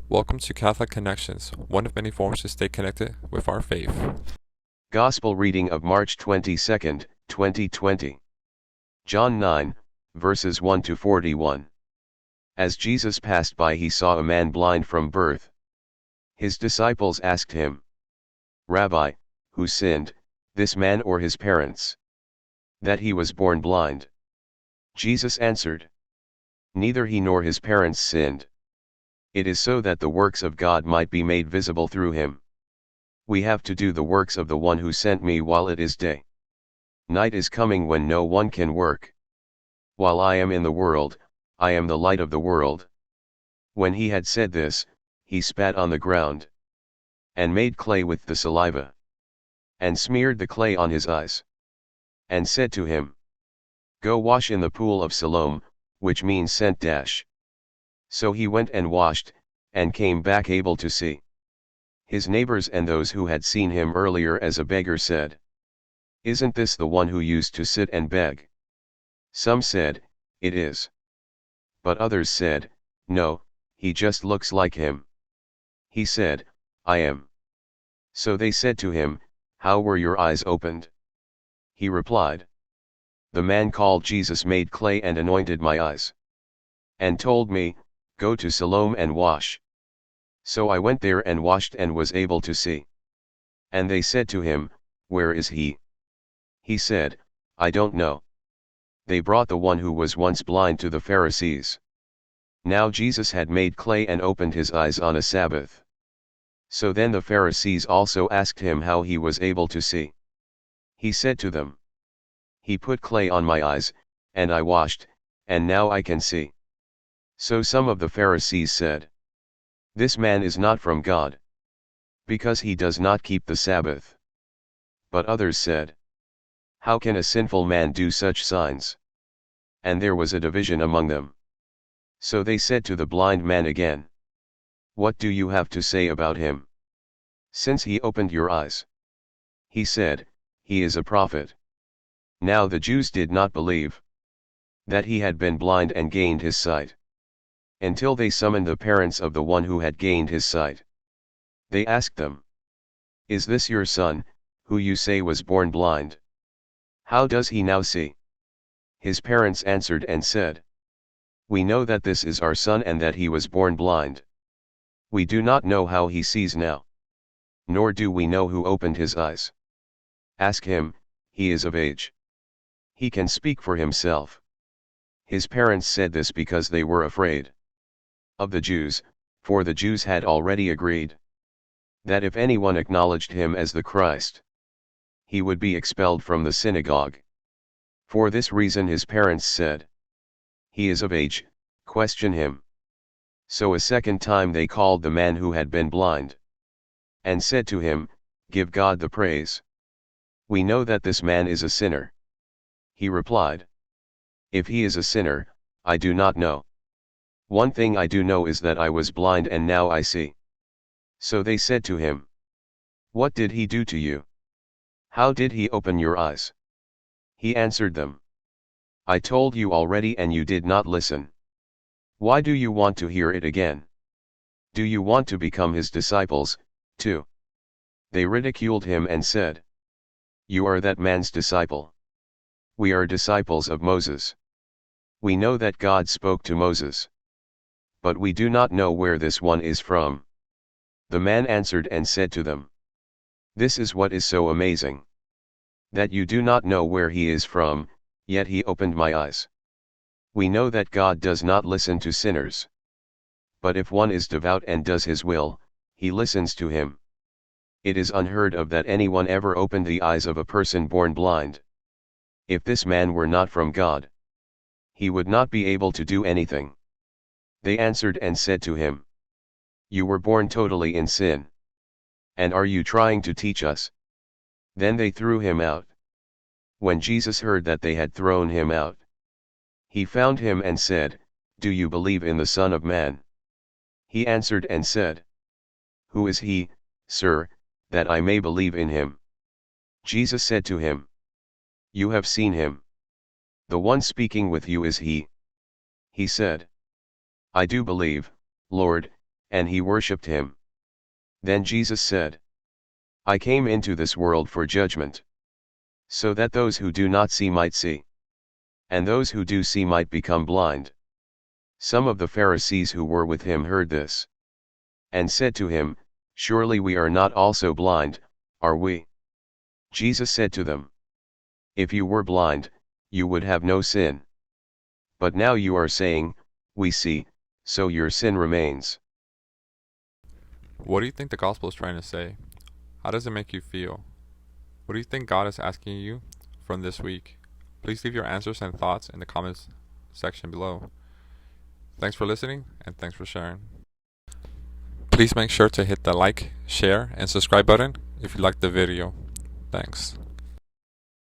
Welcome to Catholic Connections, one of many forms to stay connected with our faith. Gospel reading of March 22, 2020. John 9, verses 1 to 41. As Jesus passed by, he saw a man blind from birth. His disciples asked him, "Rabbi, who sinned, this man or his parents, that he was born blind?" Jesus answered, "Neither he nor his parents sinned. It is so that the works of God might be made visible through him. We have to do the works of the one who sent me while it is day. Night is coming when no one can work. While I am in the world, I am the light of the world." When he had said this, he spat on the ground, and made clay with the saliva, and smeared the clay on his eyes, and said to him, "Go wash in the pool of Siloam," which means sent. So he went and washed, and came back able to see. His neighbors and those who had seen him earlier as a beggar said, "Isn't this the one who used to sit and beg?" Some said, "It is." But others said, "No, he just looks like him." He said, "I am." So they said to him, "How were your eyes opened?" He replied, "The man called Jesus made clay and anointed my eyes, and told me, 'Go to Siloam and wash.' So I went there and washed and was able to see." And they said to him, "Where is he?" He said, "I don't know." They brought the one who was once blind to the Pharisees. Now Jesus had made clay and opened his eyes on a Sabbath. So then the Pharisees also asked him how he was able to see. He said to them, "He put clay on my eyes, and I washed, and now I can see." So some of the Pharisees said, "This man is not from God, because he does not keep the Sabbath." But others said, "How can a sinful man do such signs?" And there was a division among them. So they said to the blind man again, "What do you have to say about him, since he opened your eyes?" He said, "He is a prophet." Now the Jews did not believe that he had been blind and gained his sight, until they summoned the parents of the one who had gained his sight. They asked them, "Is this your son, who you say was born blind? How does he now see?" His parents answered and said, "We know that this is our son and that he was born blind. We do not know how he sees now, nor do we know who opened his eyes. Ask him, he is of age. He can speak for himself." His parents said this because they were afraid of the Jews, for the Jews had already agreed that if anyone acknowledged him as the Christ, he would be expelled from the synagogue. For this reason his parents said, "He is of age, question him." So a second time they called the man who had been blind, and said to him, "Give God the praise. We know that this man is a sinner." He replied, "If he is a sinner, I do not know. One thing I do know is that I was blind and now I see." So they said to him, "What did he do to you? How did he open your eyes?" He answered them, "I told you already and you did not listen. Why do you want to hear it again? Do you want to become his disciples, too?" They ridiculed him and said, "You are that man's disciple. We are disciples of Moses. We know that God spoke to Moses. But we do not know where this one is from." The man answered and said to them, "This is what is so amazing, that you do not know where he is from, yet he opened my eyes. We know that God does not listen to sinners. But if one is devout and does his will, he listens to him. It is unheard of that anyone ever opened the eyes of a person born blind. If this man were not from God, he would not be able to do anything." They answered and said to him, "You were born totally in sin. And are you trying to teach us?" Then they threw him out. When Jesus heard that they had thrown him out, he found him and said, "Do you believe in the Son of Man?" He answered and said, "Who is he, sir, that I may believe in him?" Jesus said to him, "You have seen him. The one speaking with you is he." He said, "I do believe, Lord, and he worshipped him. Then Jesus said, I came into this world for judgment, so that those who do not see might see, and those who do see might become blind. Some of the Pharisees who were with him heard this, and said to him, Surely we are not also blind, are we? Jesus said to them, If you were blind, you would have no sin. But now you are saying, We see, so your sin remains. What do you think the gospel is trying to say? How does it make you feel? What do you think God is asking you from this week? Please leave your answers and thoughts in the comments section below. Thanks for listening, and thanks for sharing. Please make sure to hit the like, share, and subscribe button if you liked the video. Thanks.